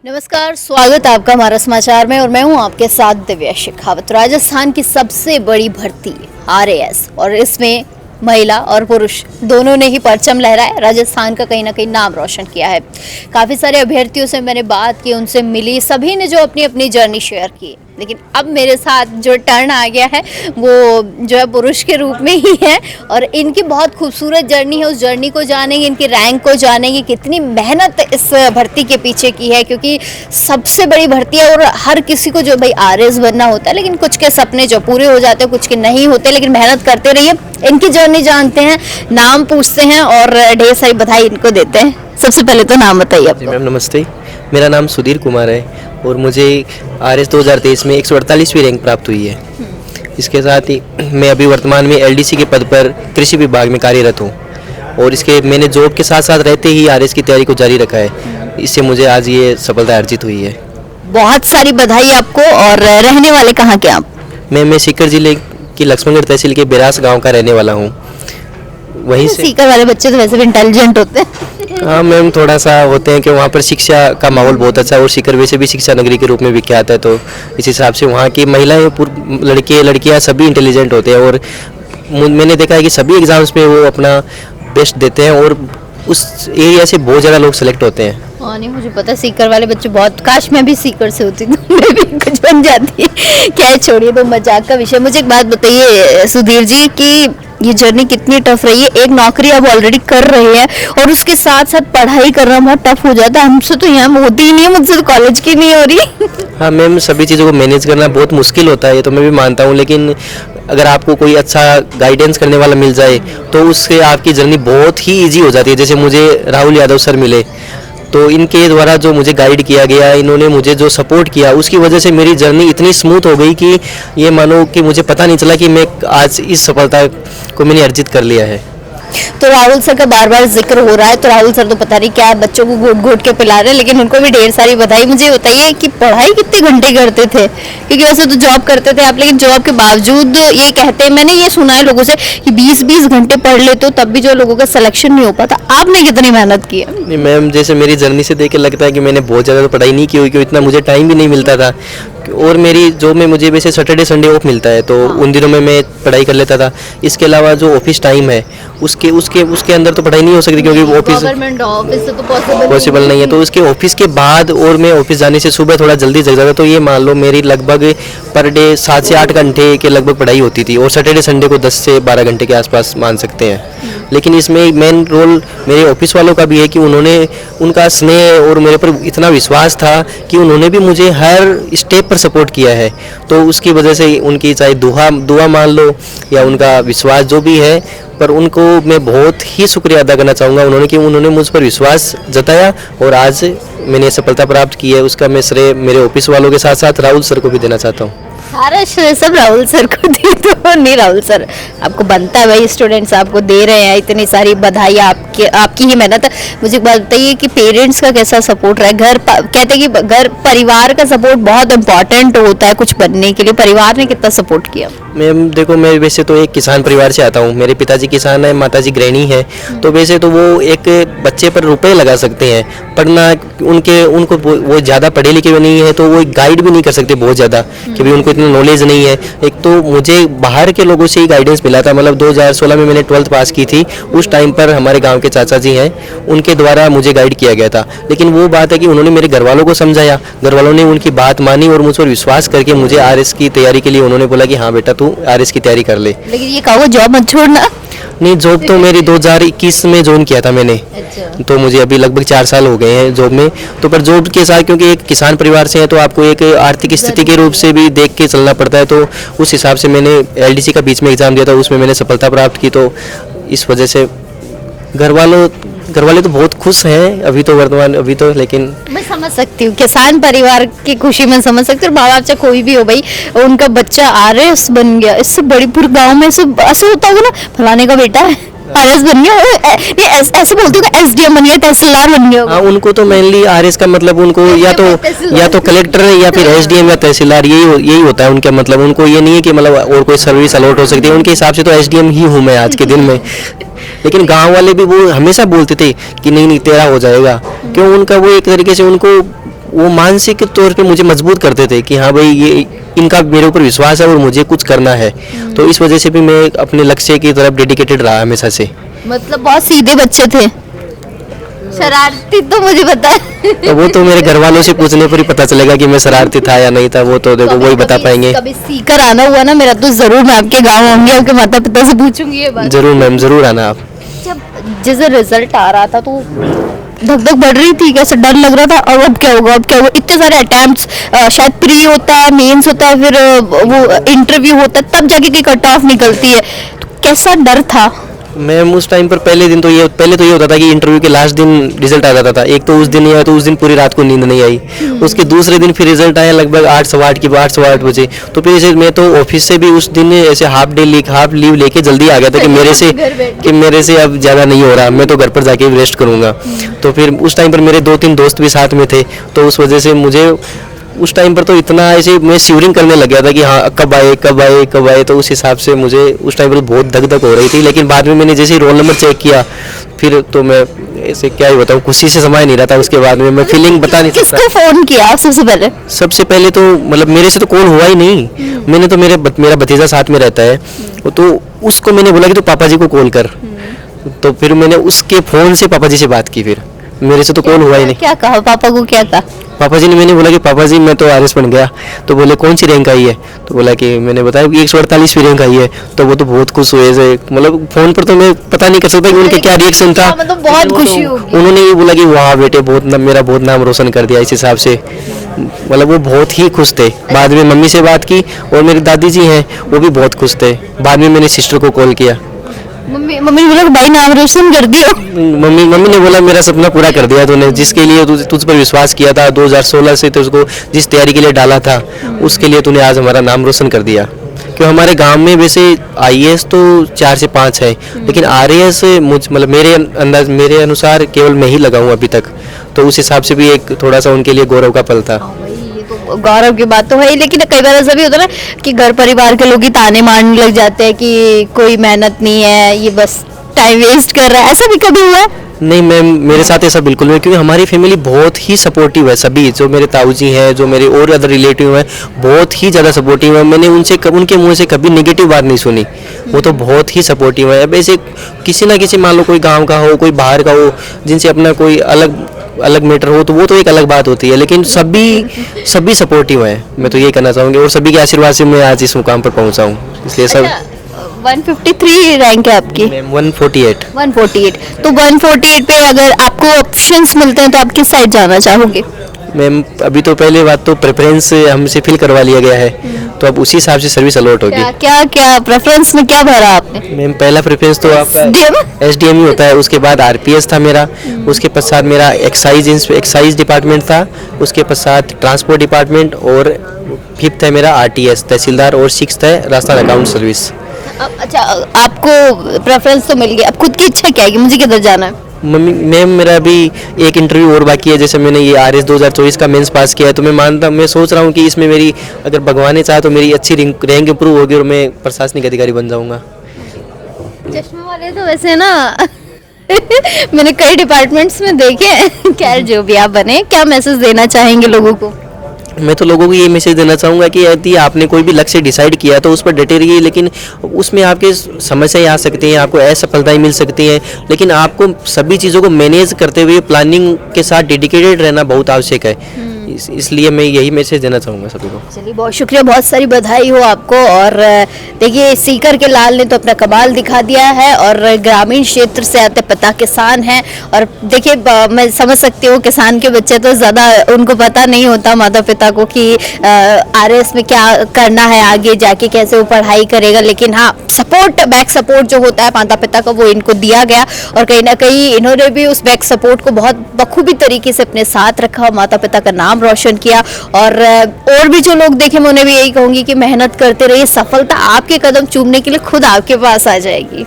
नमस्कार, स्वागत है आपका हमारा समाचार में और मैं हूं आपके साथ दिव्या शेखावत। राजस्थान की सबसे बड़ी भर्ती आरएएस और इसमें महिला और पुरुष दोनों ने ही परचम लहराया, राजस्थान का कहीं ना कहीं नाम रोशन किया है। काफ़ी सारे अभ्यर्थियों से मैंने बात की, उनसे मिली, सभी ने जो अपनी अपनी जर्नी शेयर की। लेकिन अब मेरे साथ जो टर्न आ गया है वो जो है पुरुष के रूप में ही है और इनकी बहुत खूबसूरत जर्नी है। उस जर्नी को जानेंगे, इनकी रैंक को जानेंगे, कितनी मेहनत इस भर्ती के पीछे की है, क्योंकि सबसे बड़ी भर्ती है और हर किसी को जो भाई आरएएस बनना होता है, लेकिन कुछ के सपने जो पूरे हो जाते हैं, कुछ के नहीं होते, लेकिन मेहनत करते रहिए। इनकी जर्नी जानते हैं, नाम पूछते हैं और ढेर सारी बधाई इनको देते हैं। सबसे पहले तो नाम बताइए जी मैम, नमस्ते। मेरा नाम सुधीर कुमार है और मुझे आरएएस 2023 में 148वीं रैंक प्राप्त हुई है। इसके साथ ही मैं अभी वर्तमान में एलडीसी के पद पर कृषि विभाग में कार्यरत हूँ और इसके मैंने जॉब के साथ साथ रहते ही आरएएस की तैयारी को जारी रखा है। इससे मुझे आज ये सफलता अर्जित हुई है। बहुत सारी बधाई आपको। और रहने वाले कहाँ के आप? मैं सीकर जिले की लक्ष्मणगढ़ तहसील के बिरास गाँव का रहने वाला हूँ। वहीं से सीकर वाले बच्चे तो वैसे भी इंटेलिजेंट होते हैं। हाँ मैम, थोड़ा सा होते हैं कि वहाँ पर शिक्षा का माहौल बहुत अच्छा है और सीकर वैसे भी शिक्षा नगरी के रूप में विख्यात है, तो इस हिसाब से वहाँ की महिलाएं, लड़के लड़कियाँ सभी इंटेलिजेंट होते हैं और मैंने देखा है कि सभी एग्जाम्स में वो अपना बेस्ट देते हैं और उस एरिया से बहुत ज़्यादा लोग सेलेक्ट होते हैं। हाँ, नहीं मुझे पता, सीकर वाले बच्चे बहुत, काश मैं भी सीकर से होती तो मैं भी कुछ बन जाती। क्या है, छोड़िए, तो मजाक का विषय। मुझे एक बात बताइए सुधीर जी कि ये जर्नी कितनी टफ रही है। एक नौकरी आप ऑलरेडी कर रहे हैं और उसके साथ साथ पढ़ाई करना बहुत टफ हो जाता है। हमसे तो यहाँ होती ही नहीं है, मुझसे तो कॉलेज की नहीं हो रही। हाँ मैम, सभी चीज़ों को मैनेज करना बहुत मुश्किल होता है, ये तो मैं भी मानता हूँ, लेकिन अगर आपको कोई अच्छा गाइडेंस करने वाला मिल जाए तो उससे आपकी जर्नी बहुत ही ईजी हो जाती है। जैसे मुझे राहुल यादव सर मिले, तो इनके द्वारा जो मुझे गाइड किया गया, इन्होंने मुझे जो सपोर्ट किया, उसकी वजह से मेरी जर्नी इतनी स्मूथ हो गई कि ये मानो कि मुझे पता नहीं चला कि मैं आज इस सफलता को मैंने अर्जित कर लिया है। तो राहुल सर का बार बार जिक्र हो रहा है, तो राहुल सर तो पता नहीं क्या बच्चों को घोट घोट के पिला रहे हैं, लेकिन उनको भी ढेर सारी बधाई। मुझे बताइए कि पढ़ाई कितने घंटे करते थे, क्योंकि वैसे तो जॉब करते थे आप, लेकिन जॉब के बावजूद ये कहते हैं, मैंने ये सुना है लोगों से कि 20-20 घंटे पढ़ लेते हो तब भी जो लोगों का सिलेक्शन नहीं हो पाता। आपने कितनी मेहनत की है? नहीं मैम, जैसे मेरी जर्नी से देख के लगता है कि मैंने बहुत ज़्यादा तो पढ़ाई नहीं की हुई, क्योंकि इतना मुझे टाइम भी नहीं मिलता था और मेरी जॉब में मुझे वैसे सैटरडे संडे ऑफ मिलता है, तो उन दिनों में मैं पढ़ाई कर लेता था। इसके अलावा जो ऑफिस टाइम है उसके उसके उसके अंदर तो पढ़ाई नहीं हो सकती, क्योंकि ऑफिस गवर्नमेंट ऑफिस से तो पॉसिबल नहीं है। तो उसके ऑफिस के बाद और मैं ऑफिस जाने से सुबह थोड़ा जल्दी जग जाता, तो ये मान लो मेरी लगभग पर डे 7 से 8 घंटे के लगभग पढ़ाई होती थी और सैटरडे संडे को 10 से 12 घंटे के आसपास मान सकते हैं। लेकिन इसमें मेन रोल मेरे ऑफिस वालों का भी है कि उन्होंने, उनका स्नेह और मेरे पर इतना विश्वास था कि उन्होंने भी मुझे हर स्टेप पर सपोर्ट किया है। तो उसकी वजह से उनकी चाहे दुआ मान लो या उनका विश्वास जो भी है, पर उनको मैं बहुत ही शुक्रिया अदा करना चाहूँगा उन्होंने मुझ पर विश्वास जताया और आज मैंने सफलता प्राप्त की है। उसका मैं श्रेय मेरे ऑफिस वालों के साथ साथ राहुल सर को भी देना चाहता हूँ। सारा श्रेय सब राहुल सर को दे दो। नहीं राहुल सर, आपको बनता है भाई, स्टूडेंट्स आपको दे रहे हैं, इतनी सारी बधाई, आपकी ही मेहनत है। मुझे एक बात बताइए कि पेरेंट्स का कैसा सपोर्ट रहा है? कहते हैं कि घर परिवार का सपोर्ट बहुत इंपॉर्टेंट होता है कुछ बनने के लिए। परिवार ने कितना सपोर्ट किया? मैम देखो, मैं वैसे तो एक किसान परिवार से आता हूँ। मेरे पिताजी किसान है, माताजी गृहिणी है, तो वैसे तो वो एक बच्चे पर रुपए लगा सकते हैं, पढ़ना उनको वो ज़्यादा पढ़े लिखे भी नहीं है, तो वो गाइड भी नहीं कर सकते बहुत ज़्यादा, कि भाई उनको इतना नॉलेज नहीं है। एक तो मुझे बाहर के लोगों से ही गाइडेंस मिला था। मतलब 2016 में मैंने 12th पास की थी, उस टाइम पर हमारे गाँव के चाचा जी हैं, उनके द्वारा मुझे गाइड किया गया था। लेकिन वो बात है कि उन्होंने मेरे घर वालों को समझाया, घर वालों ने उनकी बात मानी और मुझ पर विश्वास करके मुझे आरएएस की तैयारी के लिए उन्होंने बोला कि हाँ बेटा, तू आरएएस की तैयारी कर ले। लेकिन ये कहो जॉब मत छोड़ना। नहीं, जॉब तो मेरी 2021 में ज्वाइन किया था मैंने। अच्छा। तो मुझे अभी लगभग 4 साल हो गए हैं जॉब में। तो पर जॉब के साथ, क्योंकि एक किसान परिवार से है, तो आपको एक आर्थिक स्थिति के रूप से भी देख के चलना पड़ता है। तो उस हिसाब से मैंने एलडीसी का बीच में एग्जाम दिया था, उसमें मैंने सफलता प्राप्त की। तो इस वजह से घर वाले तो बहुत खुश हैं अभी तो वर्तमान, अभी तो। लेकिन मैं समझ सकती हूँ, किसान परिवार की खुशी में समझ सकती हूँ। माँ बाप चाहे कोई भी हो भाई, उनका बच्चा आरएएस बन गया, इससे बड़ी पूरे गाँव में ऐसे होता होगा ना, फलाने का बेटा है आरएएस बन गया, ऐसे बोलते हो एसडीएम बन गया, तहसीलदार बन गया। हाँ, उनको तो मेनली आरएएस का मतलब उनको या तो कलेक्टर या फिर एसडीएम या तहसीलदार, यही होता है उनका मतलब। उनको ये नहीं है कि मतलब और कोई सर्विस अलॉट हो सकती है। उनके हिसाब से तो एसडीएम ही हूँ मैं आज के दिन में। लेकिन गांव वाले भी वो हमेशा बोलते थे कि नहीं तेरा हो जाएगा। क्यों? उनका वो एक तरीके से उनको वो मानसिक तौर पे मुझे मजबूत करते थे कि हाँ भाई ये इनका मेरे ऊपर विश्वास है और मुझे कुछ करना है। तो इस वजह से भी मैं अपने लक्ष्य की तरफ डेडिकेटेड रहा हमेशा से। मतलब बहुत सीधे बच्चे थे, शरारती तो मुझे पता है। तो वो तो मेरे घर वालों से पूछने पर ही पता चलेगा कि मैं शरारती था या नहीं था, वो तो देखो वही बता पाएंगे। कभी सीकर आना हुआ ना मेरा तो जरूर मैं आपके गाँव आऊंगी, आपके माता पिता से पूछूंगी ये बात। जरूर मैम, जरूर आना आप। जब जैसे रिजल्ट आ रहा था तो धक धक बढ़ रही थी, कैसे डर लग रहा था, और अब क्या होगा, अब क्या होगा, इतने सारे अटेम्प्ट्स, शायद प्री होता है, मेंस होता है, फिर वो इंटरव्यू होता है, तब जाके की कट ऑफ निकलती है, तो कैसा डर था? मैम उस टाइम पर पहले तो ये होता था कि इंटरव्यू के लास्ट दिन रिजल्ट आ जाता था। एक तो उस दिन नहीं आया तो उस दिन पूरी रात को नींद नहीं आई। उसके दूसरे दिन फिर रिजल्ट आया लगभग 8 बजे। तो फिर ऐसे मैं तो ऑफिस से भी उस दिन ऐसे हाफ लीव लेके जल्दी आ गया था कि मेरे से अब ज़्यादा नहीं हो रहा, मैं तो घर पर जाके रेस्ट करूँगा। तो फिर उस टाइम पर मेरे 2-3 दोस्त भी साथ में थे, तो उस वजह से मुझे उस टाइम पर तो इतना ऐसे मैं शिवरिंग करने लग गया था कि हाँ कब आए। तो उस हिसाब से मुझे उस टाइम पर बहुत धक हो रही थी। लेकिन बाद में मैंने जैसे ही रोल नंबर चेक किया, फिर तो मैं ऐसे क्या ही बताऊँ, खुशी से समाये नहीं रहा था। उसके बाद में मैं फीलिंग बता नहीं सकता। किसको फोन किया सबसे पहले तो मतलब मेरे से तो कॉल हुआ ही नहीं। मैंने तो मेरा भतीजा साथ में रहता है, तो उसको मैंने बोला कि तू पापा जी को कॉल कर। तो फिर मैंने उसके फ़ोन से पापा जी से बात की, फिर मेरे से तो कॉल हुआ ही नहीं। क्या कहा पापा को, क्या कहा? पापा जी ने, मैंने बोला कि पापा जी मैं तो आरएस बन गया। तो बोले कौन सी रैंक आई है? तो बोला कि मैंने बताया कि 148वीं रैंक आई है। तो वो तो बहुत खुश हुए से, मतलब फ़ोन पर तो मैं पता नहीं कर सकता कि उनके क्या रिएक्शन था। मतलब बहुत खुशी होगी। उन्होंने ये बोला कि वाह बेटे मेरा बहुत नाम रोशन कर दिया। इस हिसाब से मतलब वो बहुत ही खुश थे। बाद में मम्मी से बात की, और मेरी दादी जी हैं वो भी बहुत खुश थे। बाद में मैंने सिस्टर को कॉल किया। मम्मी ने बोला भाई नाम रोशन कर दिया। मम्मी ने बोला मेरा सपना पूरा कर दिया तूने, जिसके लिए तुझ पर विश्वास किया था 2016 से, तो उसको जिस तैयारी के लिए डाला था उसके लिए तूने आज हमारा नाम रोशन कर दिया। क्यों हमारे गांव में वैसे आईएएस तो 4 से 5 है, लेकिन आरएएस मतलब मेरे अनुसार केवल मैं ही लगा हूँ अभी तक। तो उस हिसाब से भी एक थोड़ा सा उनके लिए गौरव का पल था। गौरव की बात तो है, लेकिन कई बार ऐसा भी होता है ना कि घर परिवार के लोग ही ताने मारने लग जाते हैं कि कोई मेहनत नहीं है, ये बस टाइम वेस्ट कर रहा है। ऐसा भी कभी हुआ? नहीं मैम, मेरे साथ ऐसा बिल्कुल नहीं, क्योंकि हमारी फैमिली बहुत ही सपोर्टिव है। सभी जो मेरे ताऊ जी हैं, जो मेरे और अदर रिलेटिव हैं, बहुत ही ज़्यादा सपोर्टिव है। मैंने उनके मुंह से कभी नेगेटिव बात नहीं सुनी। वो तो बहुत ही सपोर्टिव है। अब ऐसे किसी ना किसी, मान लो कोई गाँव का हो, कोई बाहर का हो, जिनसे अपना कोई अलग मैटर हो, तो वो तो एक अलग बात होती है। लेकिन सभी सपोर्टिव हैं, मैं तो ये कहना चाहूँगी। और सभी के आशीर्वाद से मैं आज इस मुकाम पर पहुँचा हूँ, इसलिए सब। 153 रैंक है आपकी? 148। तो 148 पे अगर आपको ऑप्शंस मिलते हैं तो आप किस साइड जाना चाहोगे? मैम अभी तो पहले बात तो प्रेफरेंस हमसे फिल करवा लिया गया है, तो अब उसी हिसाब से सर्विस अलॉट होगी। क्या प्रेफरेंस में क्या भरा आपने? मैम पहला प्रेफरेंस तो आपका एसडीएम ही होता है, उसके बाद आरपीएस था मेरा, उसके पश्चात मेरा एक्साइज डिपार्टमेंट था, उसके पश्चात ट्रांसपोर्ट डिपार्टमेंट, और 5th है मेरा आरटीएस तहसीलदार, और 6th है राजस्थान अकाउंट सर्विस। अच्छा, आपको प्रेफरेंस तो मिल गया, अब खुद की इच्छा क्या है कि मुझे किधर जाना है? मैम मेरा अभी एक इंटरव्यू और बाकी है। जैसे मैंने ये आरएस 2024 का मेंस पास किया है, तो मैं सोच रहा हूँ कि इसमें मेरी, अगर भगवान ने चाहा तो मेरी अच्छी रैंक इंप्रूव होगी और मैं प्रशासनिक अधिकारी बन जाऊँगा। चश्मे वाले तो वैसे ना मैंने कई डिपार्टमेंट्स में देखे हैं। खैर जो भी आप बने, क्या मैसेज देना चाहेंगे लोगों को? मैं तो लोगों को ये मैसेज देना चाहूँगा कि यदि आपने कोई भी लक्ष्य डिसाइड किया तो उस पर डटे रहिए, लेकिन उसमें आपके समस्याएं आ सकती हैं, आपको असफलताएं मिल सकती हैं, लेकिन आपको सभी चीज़ों को मैनेज करते हुए प्लानिंग के साथ डेडिकेटेड रहना बहुत आवश्यक है। इसलिए मैं यही मैसेज देना चाहूँगा सभी को। चलिए, बहुत शुक्रिया, बहुत सारी बधाई हो आपको। और देखिए, सीकर के लाल ने तो अपना कमाल दिखा दिया है, और ग्रामीण क्षेत्र से आते पिता किसान हैं। और देखिए, मैं समझ सकती हूँ किसान के बच्चे तो ज़्यादा उनको पता नहीं होता माता पिता को कि आरएस में क्या करना है, आगे जाके कैसे वो पढ़ाई करेगा। लेकिन हाँ, बैक सपोर्ट जो होता है माता पिता का, वो इनको दिया गया, और कहीं ना कहीं इन्होंने भी उस बैक सपोर्ट को बहुत बखूबी तरीके से अपने साथ रखा, माता पिता का नाम रोशन किया। और भी जो लोग देखें, मैं उन्हें भी यही कहूंगी कि मेहनत करते रहिए, सफलता आपके कदम चूमने के लिए खुद आपके पास आ जाएगी।